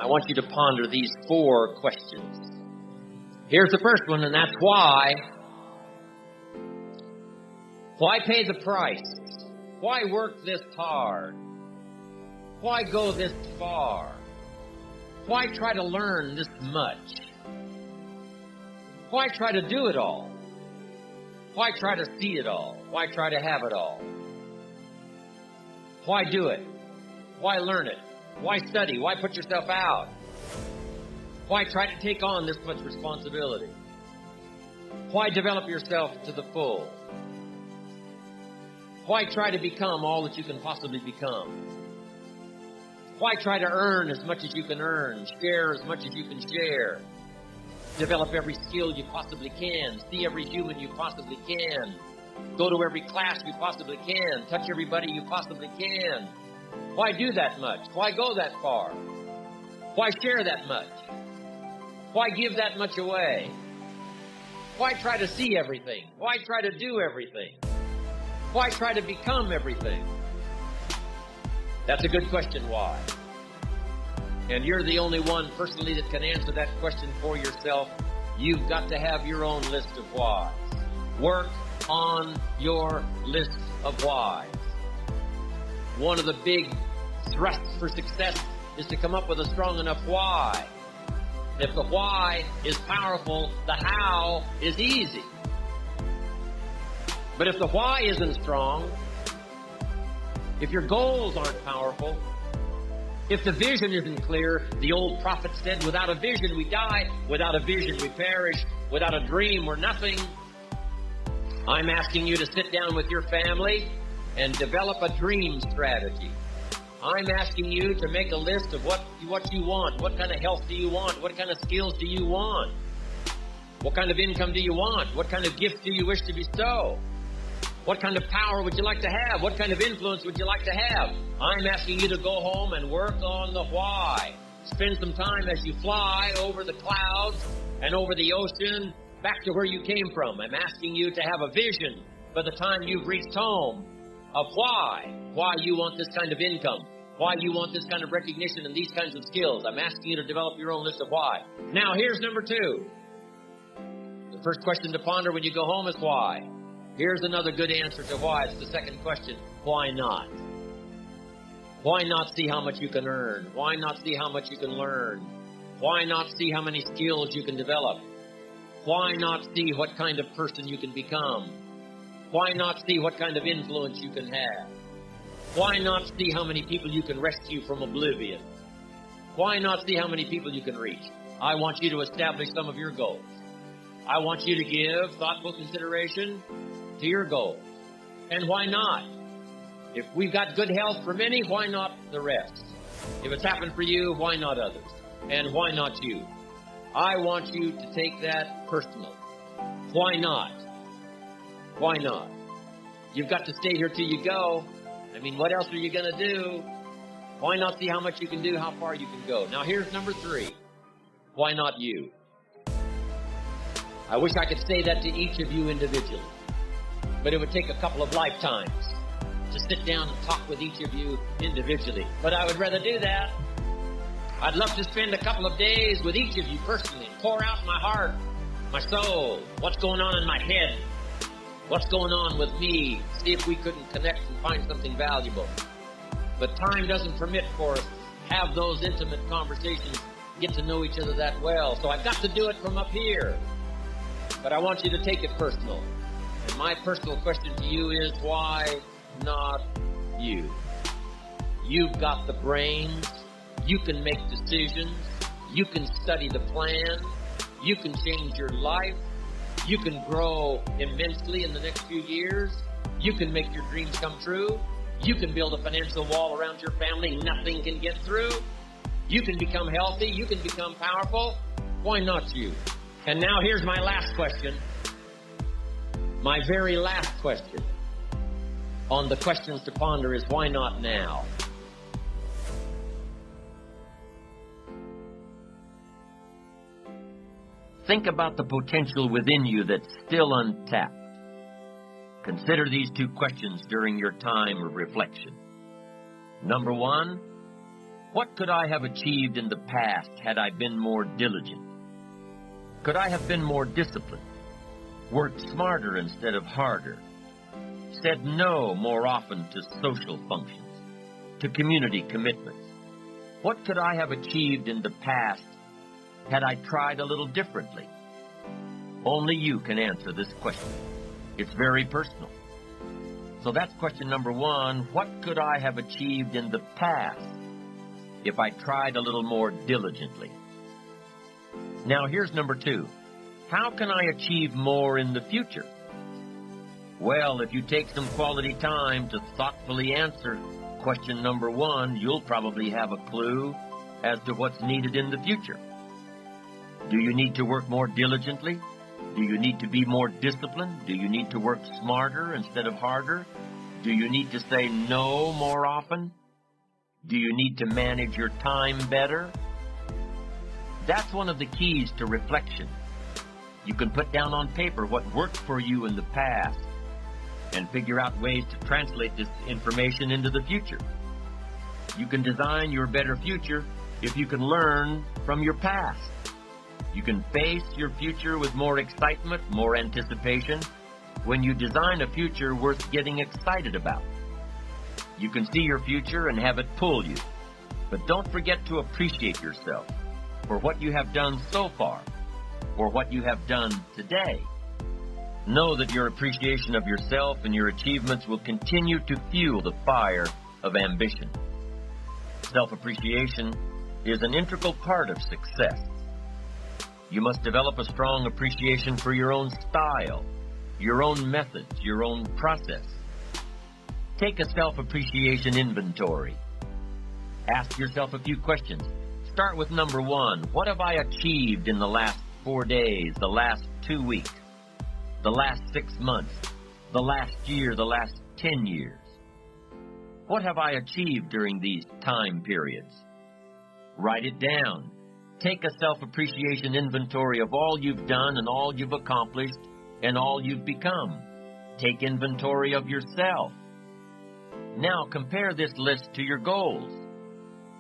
I want you to ponder these 4 questions. Here's the first one, and that's why. Why pay the price? Why work this hard? Why go this far? Why try to learn this much? Why try to do it all? Why try to see it all? Why try to have it all? Why do it? Why learn it? Why study? Why put yourself out? Why try to take on this much responsibility? Why develop yourself to the full? Why try to become all that you can possibly become? Why try to earn as much as you can earn, share as much as you can share, develop every skill you possibly can, see every human you possibly can, go to every class you possibly can, touch everybody you possibly can? Why do that much? Why go that far? Why share that much? Why give that much away? Why try to see everything? Why try to do everything? Why try to become everything? That's a good question, why? And you're the only one personally that can answer that question for yourself. You've got to have your own list of whys. Work on your list of whys. One of the big thrusts for success is to come up with a strong enough why. If the why is powerful, the how is easy. But if the why isn't strong, if your goals aren't powerful, if the vision isn't clear, the old prophet said, without a vision we die, without a vision we perish, without a dream we're nothing. I'm asking you to sit down with your family and develop a dream strategy. I'm asking you to make a list of what you want. What kind of health do you want? What kind of skills do you want? What kind of income do you want? What kind of gift do you wish to bestow? What kind of power would you like to have? What kind of influence would you like to have? I'm asking you to go home and work on the why. Spend some time as you fly over the clouds and over the ocean back to where you came from. I'm asking you to have a vision by the time you've reached home of why you want this kind of income, why you want this kind of recognition and these kinds of skills. I'm asking you to develop your own list of why. Now, here's number 2. The first question to ponder when you go home is why. Here's another good answer to why. It's the second question. Why not? Why not see how much you can earn? Why not see how much you can learn? Why not see how many skills you can develop? Why not see what kind of person you can become? Why not see what kind of influence you can have? Why not see how many people you can rescue from oblivion? Why not see how many people you can reach? I want you to establish some of your goals. I want you to give thoughtful consideration to your goals. And why not? If we've got good health for many, why not the rest? If it's happened for you, why not others? And why not you? I want you to take that personally. Why not? Why not? You've got to stay here till you go. I mean, what else are you going to do? Why not see how much you can do, how far you can go? Now, here's number 3. Why not you? I wish I could say that to each of you individually, but it would take a couple of lifetimes to sit down and talk with each of you individually. But I would rather do that. I'd love to spend a couple of days with each of you personally and pour out my heart, my soul, what's going on in my head, what's going on with me, see if we couldn't connect and find something valuable. But time doesn't permit for us to have those intimate conversations, get to know each other that well. So I've got to do it from up here. But I want you to take it personal. And my personal question to you is, why not you? You've got the brains. You can make decisions. You can study the plan. You can change your life. You can grow immensely in the next few years. You can make your dreams come true. You can build a financial wall around your family nothing can get through. You can become healthy. You can become powerful. Why not you? And now here's my last question. My very last question on the questions to ponder is, why not now? Think about the potential within you that's still untapped. Consider these 2 questions during your time of reflection. Number 1, What could I have achieved in the past had I been more diligent? Could I have been more disciplined? Worked smarter instead of harder? Said no more often to social functions, to community commitments? What could I have achieved in the past had I tried a little differently? Only you can answer this question. It's very personal. So that's question number one. What could I have achieved in the past if I tried a little more diligently? Now here's number two. How can I achieve more in the future? Well, if you take some quality time to thoughtfully answer question number one, you'll probably have a clue as to what's needed in the future. Do you need to work more diligently? Do you need to be more disciplined? Do you need to work smarter instead of harder? Do you need to say no more often? Do you need to manage your time better? That's one of the keys to reflection. You can put down on paper what worked for you in the past and figure out ways to translate this information into the future. You can design your better future if you can learn from your past. You can face your future with more excitement, more anticipation, when you design a future worth getting excited about. You can see your future and have it pull you. But don't forget to appreciate yourself for what you have done so far, or what you have done today. Know that your appreciation of yourself and your achievements will continue to fuel the fire of ambition. Self-appreciation is an integral part of success. You must develop a strong appreciation for your own style, your own methods, your own process. Take a self-appreciation inventory. Ask yourself a few questions. Start with number one. What have I achieved in the last 4 days, the last 2 weeks, the last 6 months, the last year, the last 10 years? What have I achieved during these time periods? Write it down. Take a self-appreciation inventory of all you've done and all you've accomplished and all you've become. Take inventory of yourself. Now compare this list to your goals.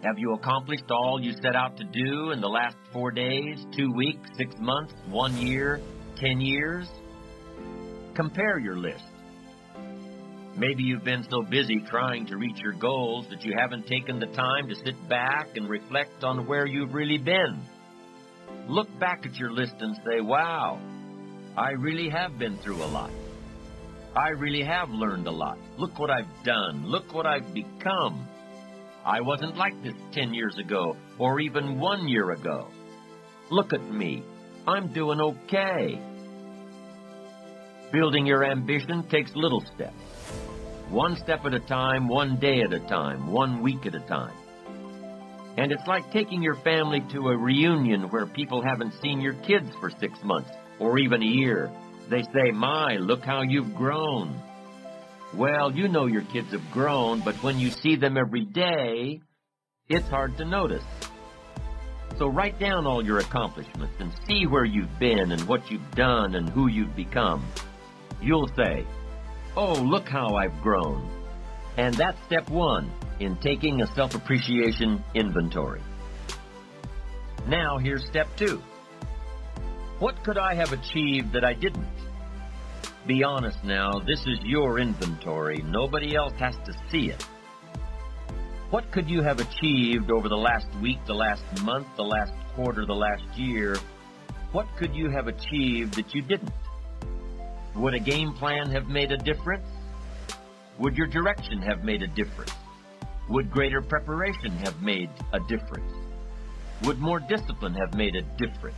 Have you accomplished all you set out to do in the last 4 days, 2 weeks, 6 months, 1 year, 10 years? Compare your list. Maybe you've been so busy trying to reach your goals that you haven't taken the time to sit back and reflect on where you've really been. Look back at your list and say, wow, I really have been through a lot. I really have learned a lot. Look what I've done. Look what I've become. I wasn't like this 10 years ago or even 1 year ago. Look at me. I'm doing okay. Building your ambition takes little steps. 1 step at a time, 1 day at a time, 1 week at a time. And it's like taking your family to a reunion where people haven't seen your kids for 6 months or even a year. They say, my, look how you've grown. Well, you know your kids have grown, but when you see them every day, it's hard to notice. So write down all your accomplishments and see where you've been and what you've done and who you've become. You'll say, oh, look how I've grown. And that's step 1 in taking a self-appreciation inventory. Now here's step 2. What could I have achieved that I didn't? Be honest now, this is your inventory. Nobody else has to see it. What could you have achieved over the last week, the last month, the last quarter, the last year? What could you have achieved that you didn't? Would a game plan have made a difference? Would your direction have made a difference? Would greater preparation have made a difference? Would more discipline have made a difference?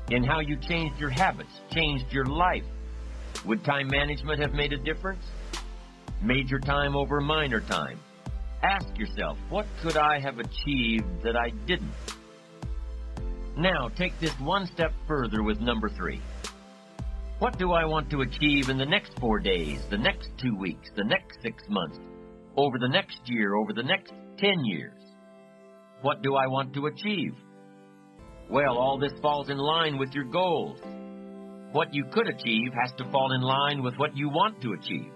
In how you changed your habits, changed your life? Would time management have made a difference? Major time over minor time? Ask yourself, what could I have achieved that I didn't? Now, take this 1 step further with number 3. What do I want to achieve in the next 4 days, the next 2 weeks, the next 6 months, over the next year, over the next 10 years? What do I want to achieve? Well, all this falls in line with your goals. What you could achieve has to fall in line with what you want to achieve.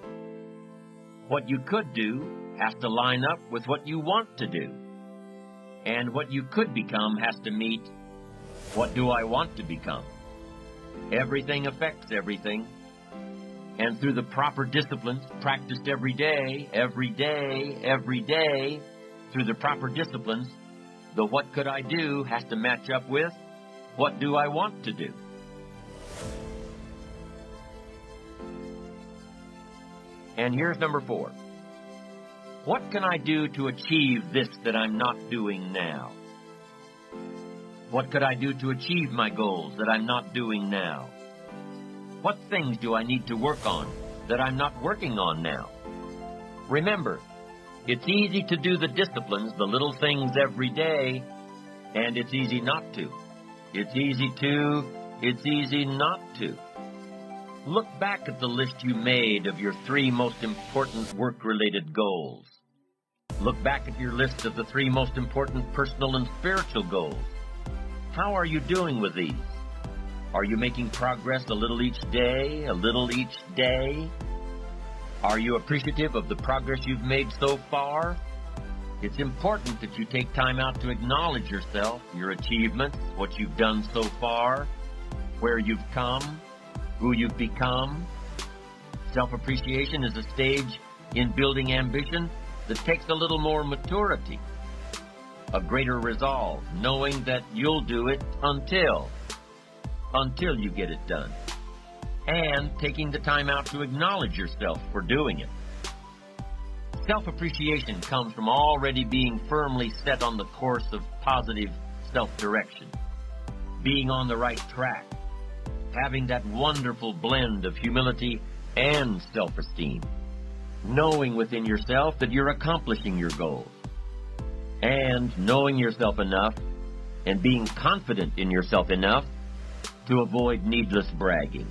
What you could do has to line up with what you want to do. And what you could become has to meet what do I want to become. Everything affects everything. And through the proper disciplines practiced every day, through the proper disciplines, the what could I do has to match up with what do I want to do. And here's number 4. What can I do to achieve this that I'm not doing now? What could I do to achieve my goals that I'm not doing now? What things do I need to work on that I'm not working on now? Remember, it's easy to do the disciplines, the little things every day, and it's easy not to. It's easy not to. Look back at the list you made of your 3 most important work-related goals. Look back at your list of the 3 most important personal and spiritual goals. How are you doing with these? Are you making progress a little each day, Are you appreciative of the progress you've made so far? It's important that you take time out to acknowledge yourself, your achievements, what you've done so far, where you've come, who you've become. Self-appreciation is a stage in building ambition that takes a little more maturity, a greater resolve, knowing that you'll do it until you get it done, and taking the time out to acknowledge yourself for doing it. Self-appreciation comes from already being firmly set on the course of positive self-direction, being on the right track, having that wonderful blend of humility and self-esteem, knowing within yourself that you're accomplishing your goals, and knowing yourself enough and being confident in yourself enough to avoid needless bragging.